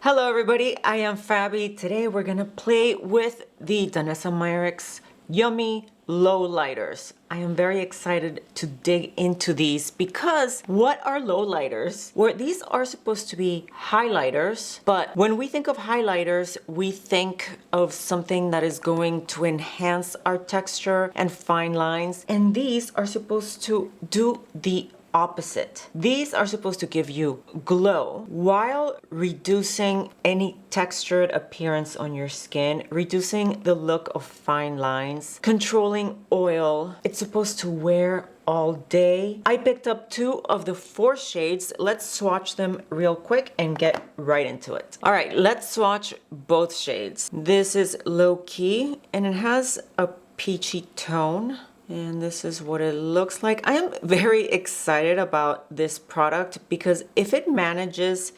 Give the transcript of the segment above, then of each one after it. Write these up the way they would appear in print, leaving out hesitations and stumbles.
Hello everybody, I am Fabi. Today we're gonna play with the Danessa Myricks Yummy Lowlighters. I am very excited to dig into these because what are lowlighters? Where these are supposed to be highlighters, but when we think of highlighters, we think of something that is going to enhance our texture and fine lines, and these are supposed to do the opposite. These are supposed to give you glow while reducing any textured appearance on your skin, reducing the look of fine lines, controlling oil. It's supposed to wear all day. I picked up 2 of the 4 shades. Let's swatch them real quick and get right into it. All right, let's swatch both shades. This is Low Key and it has a peachy tone. And this is what it looks like. I am very excited about this product because if it manages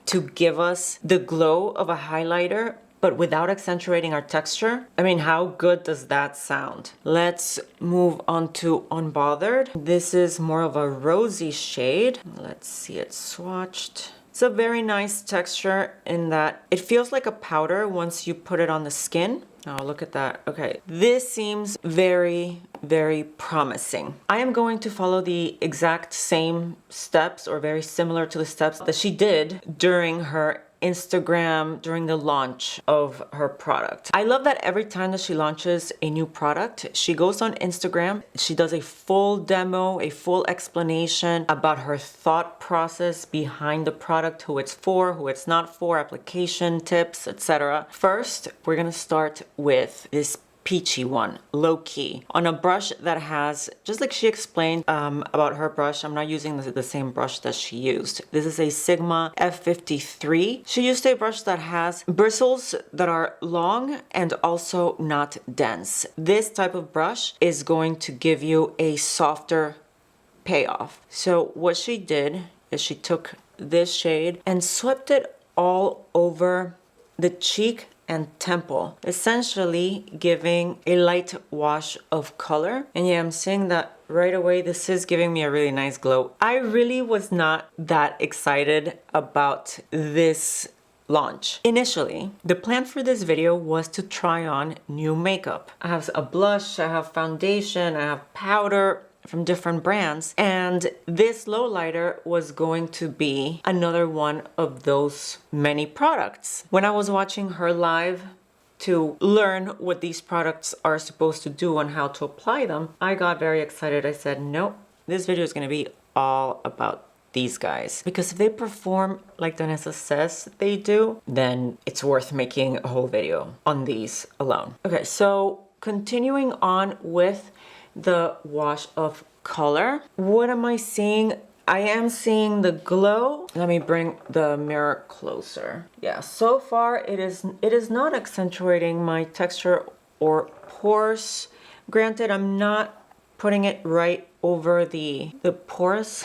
to give us the glow of a highlighter, but without accentuating our texture, I mean, how good does that sound? Let's move on to Unbothered. This is more of a rosy shade. Let's see it swatched. It's a very nice texture in that it feels like a powder once you put it on the skin. Oh, look at that. Okay, this seems very, very promising. I am going to follow the exact same steps or very similar to the steps that she did during her Instagram during the launch of her product. I love that every time that she launches a new product, she goes on Instagram, she does a full demo, a full explanation about her thought process behind the product, who it's for, who it's not for, application tips, etc. First, we're gonna start with this peachy one, Low Key, on a brush that has, just like she explained about her brush, I'm not using the same brush that she used. This is a Sigma F53. She used a brush that has bristles that are long and also not dense. This type of brush is going to give you a softer payoff. So what she did is she took this shade and swept it all over the cheek and temple, essentially giving a light wash of color. And yeah, I'm seeing that right away. This is giving me a really nice glow. I really was not that excited about this launch. Initially, the plan for this video was to try on new makeup. I have a blush, I have foundation, I have powder from different brands, and this lowlighter was going to be another one of those many products. When I was watching her live to learn what these products are supposed to do and how to apply them, I got very excited. I said, nope, this video is going to be all about these guys, because if they perform like Danessa says they do, then it's worth making a whole video on these alone. Okay, so continuing on with the wash of color. What am I seeing? I am seeing the glow. Let me bring the mirror closer. Yeah, so far it is not accentuating my texture or pores. Granted, I'm not putting it right over the pores,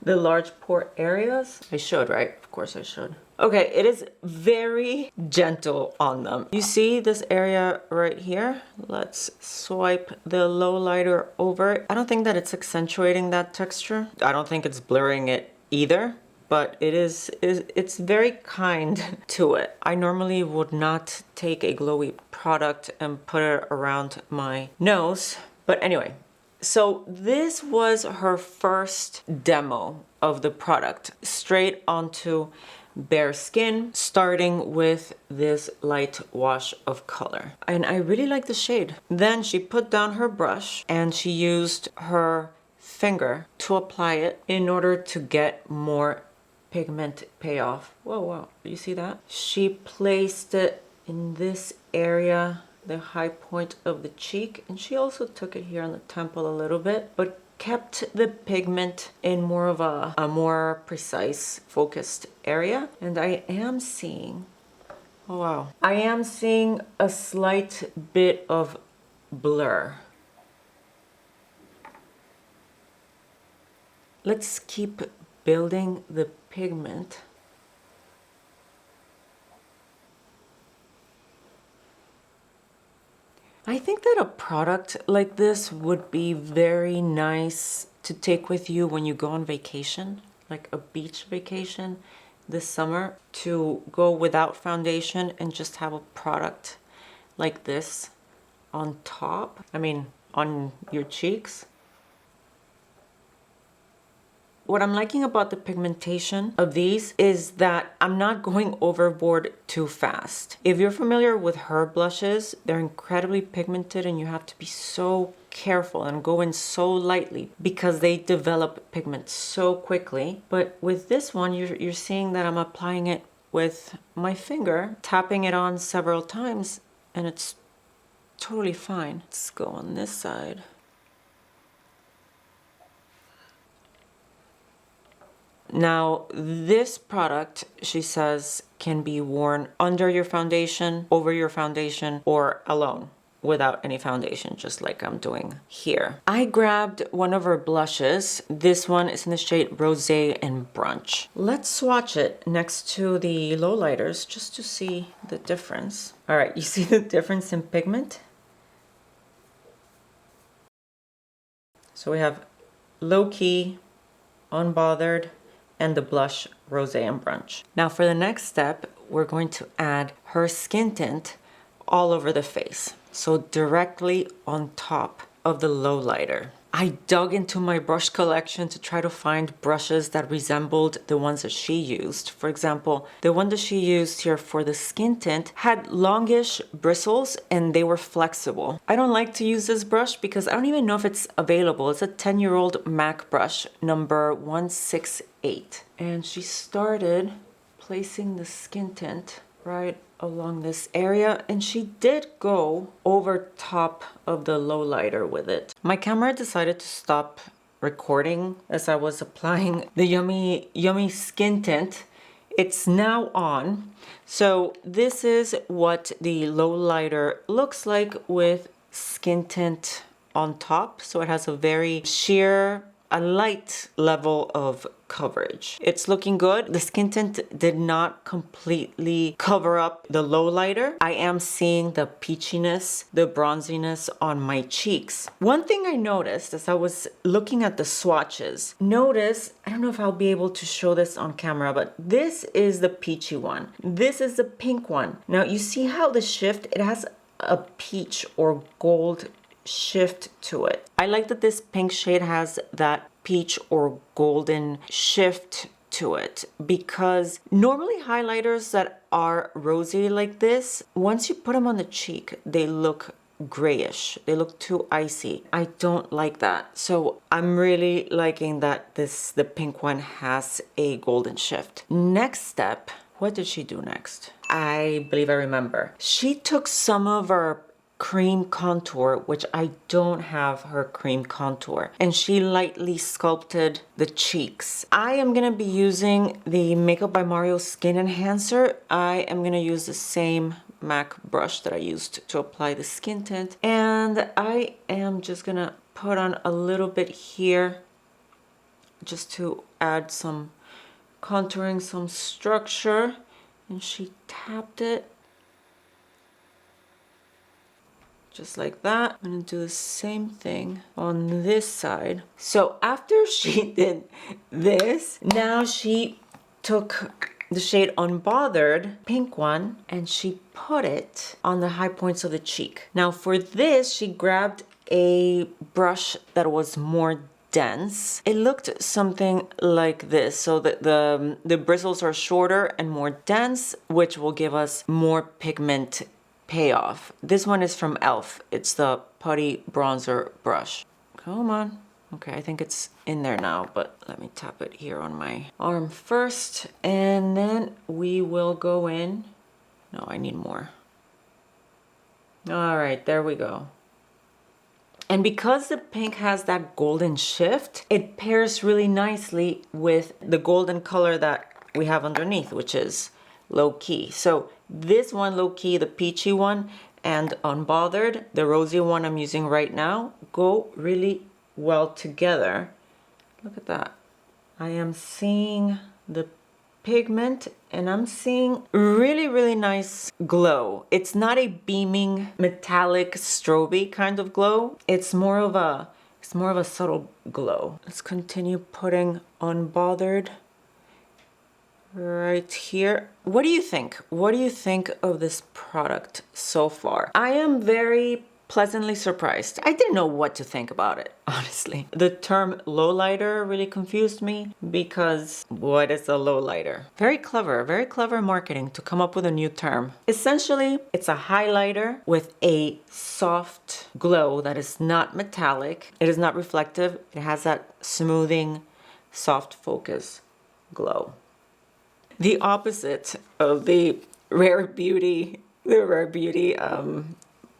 the large pore areas. I should, right? Of course I should. Okay, it is very gentle on them. You see this area right here? Let's swipe the lowlighter over it. I don't think that it's accentuating that texture. I don't think it's blurring it either, but it's very kind to it. I normally would not take a glowy product and put it around my nose, but anyway. So this was her first demo of the product, straight onto bare skin, starting with this light wash of color. And I really like the shade. Then she put down her brush and she used her finger to apply it in order to get more pigment payoff. Whoa, whoa, you see that? She placed it in this area, the high point of the cheek, and she also took it here on the temple a little bit, but kept the pigment in more of a more precise focused area. And I am seeing, oh wow, I am seeing a slight bit of blur. Let's keep building the pigment. I think that a product like this would be very nice to take with you when you go on vacation, like a beach vacation. this summer to go without foundation and just have a product like this on top. I mean, on your cheeks. What I'm liking about the pigmentation of these is that I'm not going overboard too fast. If you're familiar with her blushes, they're incredibly pigmented and you have to be so careful and go in so lightly because they develop pigment so quickly. But with this one, you're seeing that I'm applying it with my finger, tapping it on several times, and it's totally fine. Let's go on this side. Now, this product, she says, can be worn under your foundation, over your foundation, or alone without any foundation, just like I'm doing here. I grabbed one of her blushes. This one is in the shade Rosé and Brunch. Let's swatch it next to the Lowlighters just to see the difference. All right, you see the difference in pigment? So we have Low Key, Unbothered, and the blush Rosé and Brunch. Now for the next step, we're going to add her skin tint all over the face. So directly on top of the Lowlighter. I dug into my brush collection to try to find brushes that resembled the ones that she used. For example, the one that she used here for the skin tint had longish bristles and they were flexible. I don't like to use this brush because I don't even know if it's available. It's a 10-year-old MAC brush, number 168. And she started placing the skin tint right along this area, and she did go over top of the Lowlighter with it. My camera decided to stop recording as I was applying the yummy skin tint. It's now on. So this is what the Lowlighter looks like with skin tint on top. So it has a very sheer, a light level of coverage. It's looking good. The skin tint did not completely cover up the Lowlighter. I am seeing the peachiness, the bronziness on my cheeks. One thing I noticed as I was looking at the swatches, I don't know if I'll be able to show this on camera, but this is the peachy one. This is the pink one. Now you see how the shift, it has a peach or gold shift to it. I like that this pink shade has that peach or golden shift to it because normally highlighters that are rosy like this, once you put them on the cheek, they look grayish. They look too icy. I don't like that. So I'm really liking that the pink one has a golden shift. Next step, what did she do next? I believe I remember. She took some of her cream contour, which I don't have her cream contour, and she lightly sculpted the cheeks. I am gonna be using the Makeup by Mario Skin Enhancer. I am gonna use the same MAC brush that I used to apply the skin tint, and I am just gonna put on a little bit here just to add some contouring, some structure, and she tapped it just like that. I'm gonna do the same thing on this side. So after she did this, now she took the shade Unbothered, pink one, and she put it on the high points of the cheek. Now for this, she grabbed a brush that was more dense. It looked something like this. So the bristles are shorter and more dense, which will give us more pigment payoff. This one is from e.l.f. It's the Putty Bronzer Brush. Come on. Okay, I think it's in there now, but let me tap it here on my arm first, and then we will go in. No, I need more. All right, there we go. And because the pink has that golden shift, it pairs really nicely with the golden color that we have underneath, which is Low Key. So this one, Low Key, the peachy one, and Unbothered, the rosy one I'm using right now, go really well together. Look at that. I am seeing the pigment and I'm seeing really nice glow. It's not a beaming metallic strobe kind of glow. It's more of a subtle glow. Let's continue putting Unbothered right here. What do you think? What do you think of this product so far? I am very pleasantly surprised. I didn't know what to think about it, honestly. The term lowlighter really confused me because what is a lowlighter? Very clever marketing to come up with a new term. Essentially, it's a highlighter with a soft glow that is not metallic. It is not reflective. It has that smoothing, soft focus glow. The opposite of the Rare Beauty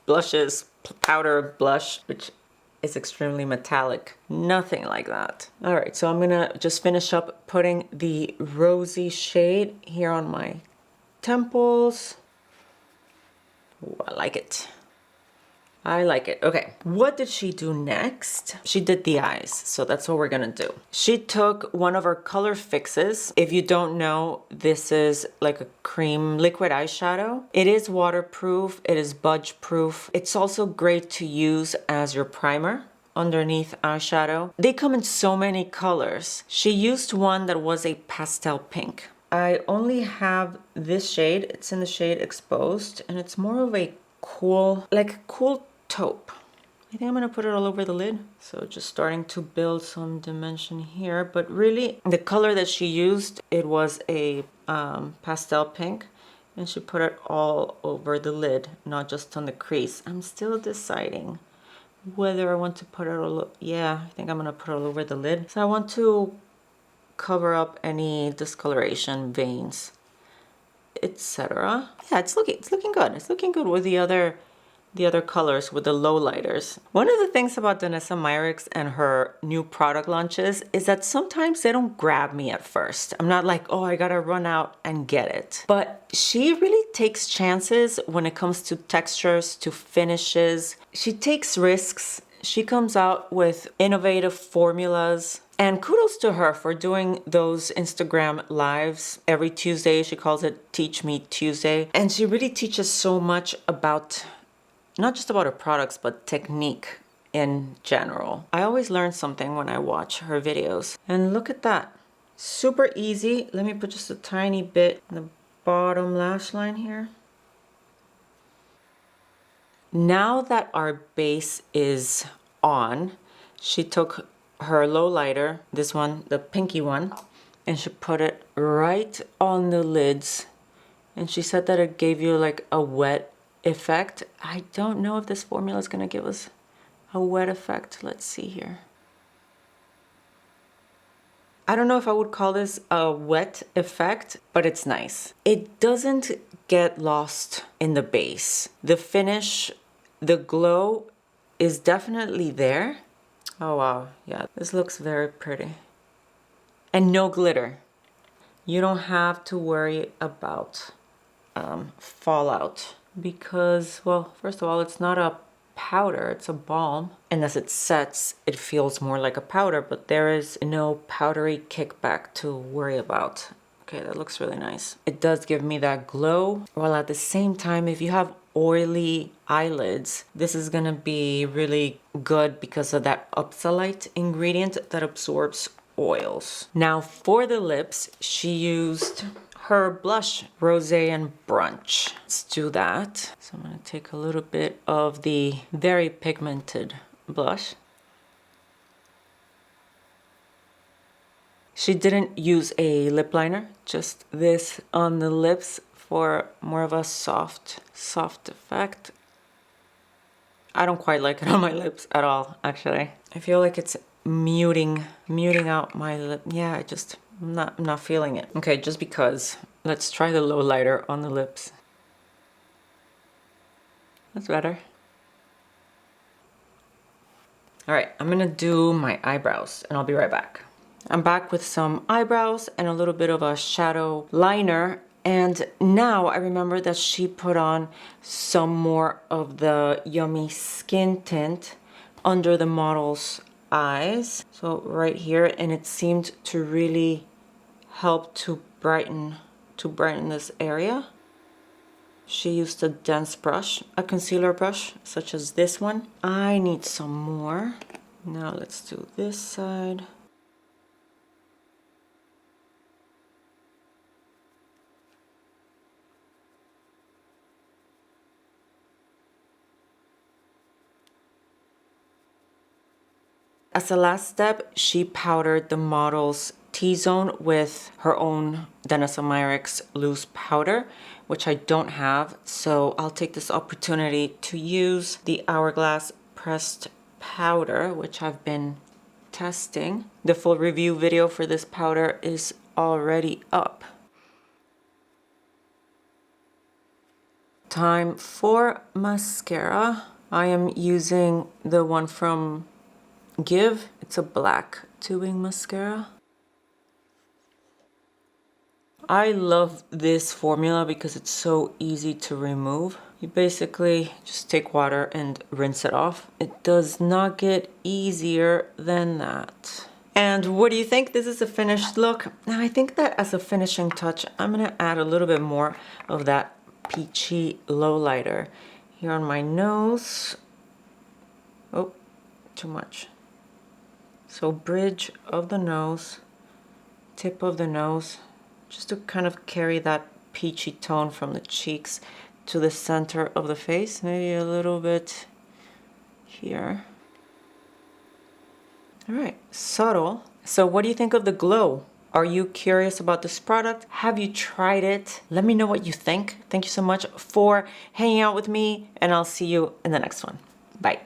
blushes, powder blush, which is extremely metallic. Nothing like that. All right, so I'm gonna just finish up putting the rosy shade here on my temples. Ooh, I like it. I like it. Okay, what did she do next? She did the eyes, so that's what we're gonna do. She took one of her color fixes. If you don't know, this is like a cream liquid eyeshadow. It is waterproof, it is budge proof. It's also great to use as your primer underneath eyeshadow. They come in so many colors. She used one that was a pastel pink. I only have this shade. It's in the shade Exposed, and it's more of a cool taupe. I think I'm gonna put it all over the lid. So just starting to build some dimension here, but really the color that she used, it was a pastel pink, and she put it all over the lid, not just on the crease. I'm still deciding whether I want to put it all, yeah, I think I'm gonna put it all over the lid. So I want to cover up any discoloration, veins, etc. Yeah, it's looking good. It's looking good with the other colors, with the lowlighters. One of the things about Danessa Myricks and her new product launches is that sometimes they don't grab me at first. I'm not like, oh, I gotta run out and get it. But she really takes chances when it comes to textures, to finishes. She takes risks. She comes out with innovative formulas. And kudos to her for doing those Instagram lives every Tuesday. She calls it Teach Me Tuesday. And she really teaches so much about, not just about her products, but technique in general. I always learn something when I watch her videos. And look at that. Super easy. Let me put just a tiny bit in the bottom lash line here. Now that our base is on, she took her lowlighter, this one, the pinky one, and she put it right on the lids. And she said that it gave you like a wet effect. I don't know if this formula is gonna give us a wet effect. Let's see here. I don't know if I would call this a wet effect, but it's nice. It doesn't get lost in the base. The finish, the glow is definitely there. Oh wow, yeah, this looks very pretty. And no glitter. You don't have to worry about fallout because, well, first of all, it's not a powder, it's a balm. And as it sets, it feels more like a powder, but there is no powdery kickback to worry about. Okay, that looks really nice. It does give me that glow, while at the same time, if you have oily eyelids, this is gonna be really good because of that oxalate ingredient that absorbs oils. Now for the lips, she used her blush, Rosé and Brunch. Let's do that. So I'm gonna take a little bit of the very pigmented blush. She didn't use a lip liner, just this on the lips for more of a soft effect. I don't quite like it on my lips at all, actually. I feel like it's muting out my lip. Yeah, I'm not feeling it. Okay, just because. Let's try the lowlighter on the lips. That's better. All right, I'm gonna do my eyebrows and I'll be right back. I'm back with some eyebrows and a little bit of a shadow liner. And now I remember that she put on some more of the Yummy Skin Tint under the model's eyes. So right here, and it seemed to really help to brighten this area. She used a dense brush, a concealer brush, such as this one. I need some more. Now let's do this side. As a last step, she powdered the model's T-zone with her own Danessa Myricks loose powder, which I don't have. So I'll take this opportunity to use the Hourglass pressed powder, which I've been testing. The full review video for this powder is already up. Time for mascara. I am using the one from Give. It's a black tubing mascara. I love this formula because it's so easy to remove. You basically just take water and rinse it off. It does not get easier than that. And what do you think? This is a finished look. Now I think that as a finishing touch, I'm gonna add a little bit more of that peachy lowlighter here on my nose. Oh, too much. So bridge of the nose, tip of the nose, just to kind of carry that peachy tone from the cheeks to the center of the face, maybe a little bit here. All right, subtle. So what do you think of the glow? Are you curious about this product? Have you tried it? Let me know what you think. Thank you so much for hanging out with me, and I'll see you in the next one. Bye.